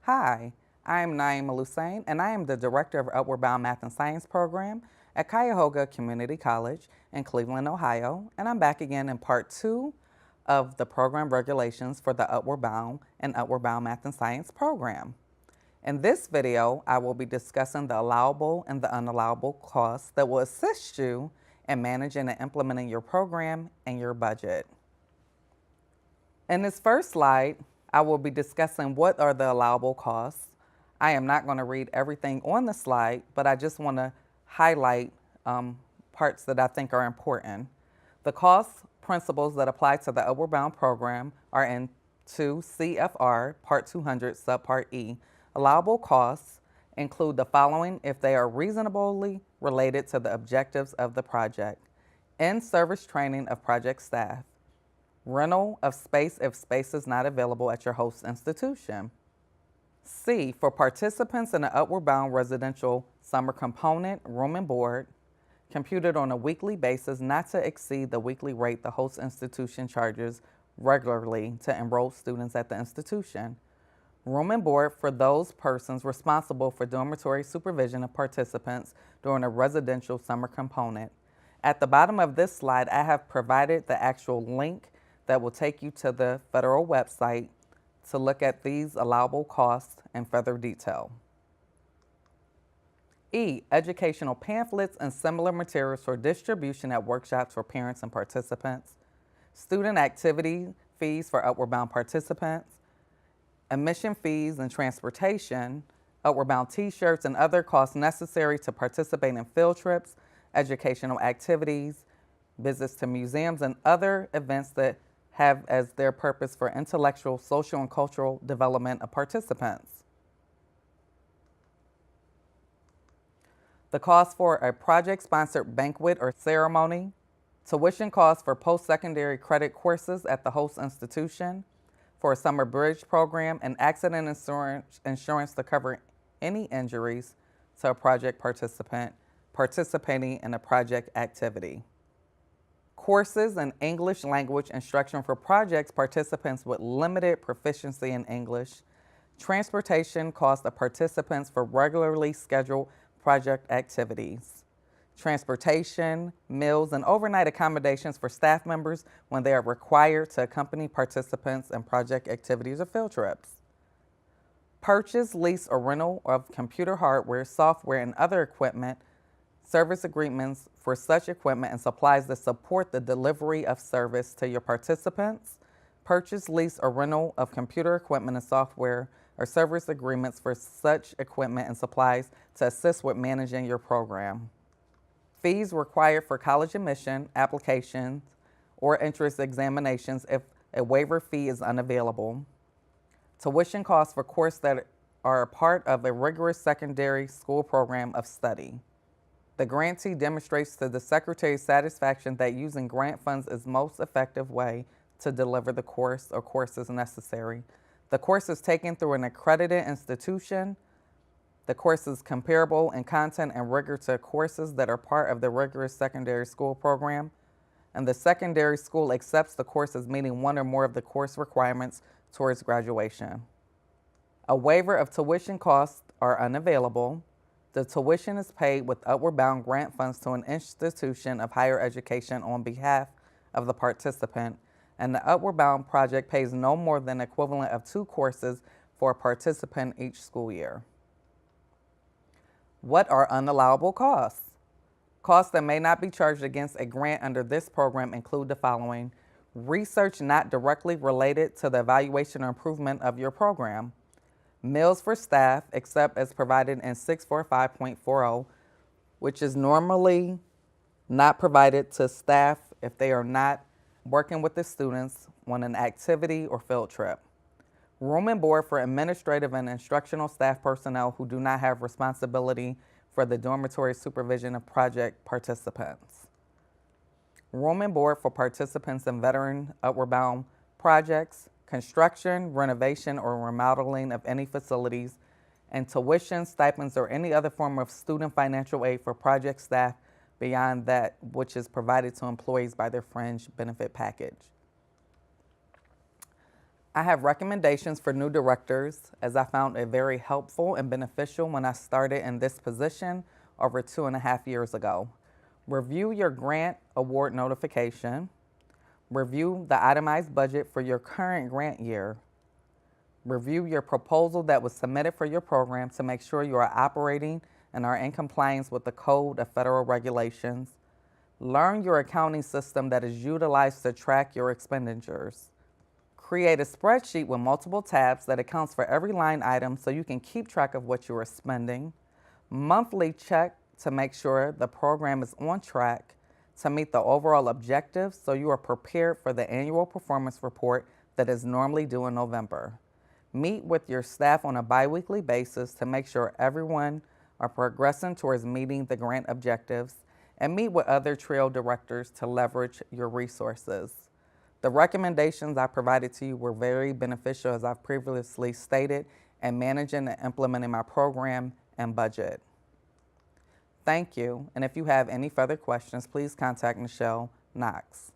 Hi, I'm Naima Hussein, and I am the Director of Upward Bound Math and Science Program at Cuyahoga Community College in Cleveland, Ohio, and I'm back again in part 2 of the program regulations for the Upward Bound and Upward Bound Math and Science program. In this video, I will be discussing the allowable and the unallowable costs that will assist you in managing and implementing your program and your budget. In this first slide, I will be discussing what are the allowable costs. I am not going to read everything on the slide, but I just want to highlight parts that I think are important. The cost principles that apply to the Upward Bound program are in 2 CFR Part 200 Subpart E. Allowable costs include the following if they are reasonably related to the objectives of the project: in-service training of project staff, rental of space if space is not available at your host institution. C, for participants in the Upward Bound residential summer component, room and board, computed on a weekly basis not to exceed the weekly rate the host institution charges regularly to enrolled students at the institution. Room and board for those persons responsible for dormitory supervision of participants during a residential summer component. At the bottom of this slide, I have provided the actual link that will take you to the federal website to look at these allowable costs in further detail. E, educational pamphlets and similar materials for distribution at workshops for parents and participants. Student activity fees for Upward Bound participants. Admission fees and transportation, Upward Bound t-shirts and other costs necessary to participate in field trips, educational activities, visits to museums, and other events that have as their purpose for intellectual, social, and cultural development of participants. The cost for a project-sponsored banquet or ceremony, tuition costs for post-secondary credit courses at the host institution, for a summer bridge program, and accident insurance to cover any injuries to a project participant participating in a project activity. Courses in English language instruction for projects participants with limited proficiency in English. Transportation costs of participants for regularly scheduled project activities. Transportation, meals, and overnight accommodations for staff members when they are required to accompany participants in project activities or field trips. Purchase, lease, or rental of computer hardware, software, and other equipment, service agreements for such equipment and supplies that support the delivery of service to your participants. Purchase, lease, or rental of computer equipment and software or service agreements for such equipment and supplies to assist with managing your program. Fees required for college admission applications or entrance examinations if a waiver fee is unavailable. Tuition costs for courses that are a part of a rigorous secondary school program of study. The grantee demonstrates to the Secretary's satisfaction that using grant funds is the most effective way to deliver the course or courses necessary. The course is taken through an accredited institution. The course is comparable in content and rigor to courses that are part of the rigorous secondary school program, and the secondary school accepts the course as meeting one or more of the course requirements towards graduation. A waiver of tuition costs are unavailable. The tuition is paid with Upward Bound grant funds to an institution of higher education on behalf of the participant, and the Upward Bound project pays no more than the equivalent of 2 courses for a participant each school year. What are unallowable costs? Costs that may not be charged against a grant under this program include the following: research not directly related to the evaluation or improvement of your program, meals for staff except as provided in 645.40, which is normally not provided to staff if they are not working with the students on an activity or field trip. Room and board for administrative and instructional staff personnel who do not have responsibility for the dormitory supervision of project participants. Room and board for participants in veteran Upward Bound projects, construction, renovation, or remodeling of any facilities, and tuition, stipends, or any other form of student financial aid for project staff beyond that which is provided to employees by their fringe benefit package. I have recommendations for new directors, as I found it very helpful and beneficial when I started in this position over 2.5 years ago. Review your grant award notification. Review the itemized budget for your current grant year. Review your proposal that was submitted for your program to make sure you are operating and are in compliance with the Code of Federal Regulations. Learn your accounting system that is utilized to track your expenditures. Create a spreadsheet with multiple tabs that accounts for every line item so you can keep track of what you are spending. Monthly check to make sure the program is on track to meet the overall objectives so you are prepared for the annual performance report that is normally due in November. Meet with your staff on a bi-weekly basis to make sure everyone are progressing towards meeting the grant objectives, and meet with other TRIO directors to leverage your resources. The recommendations I provided to you were very beneficial, as I've previously stated, in managing and implementing my program and budget. Thank you, and if you have any further questions, please contact Michelle Knox.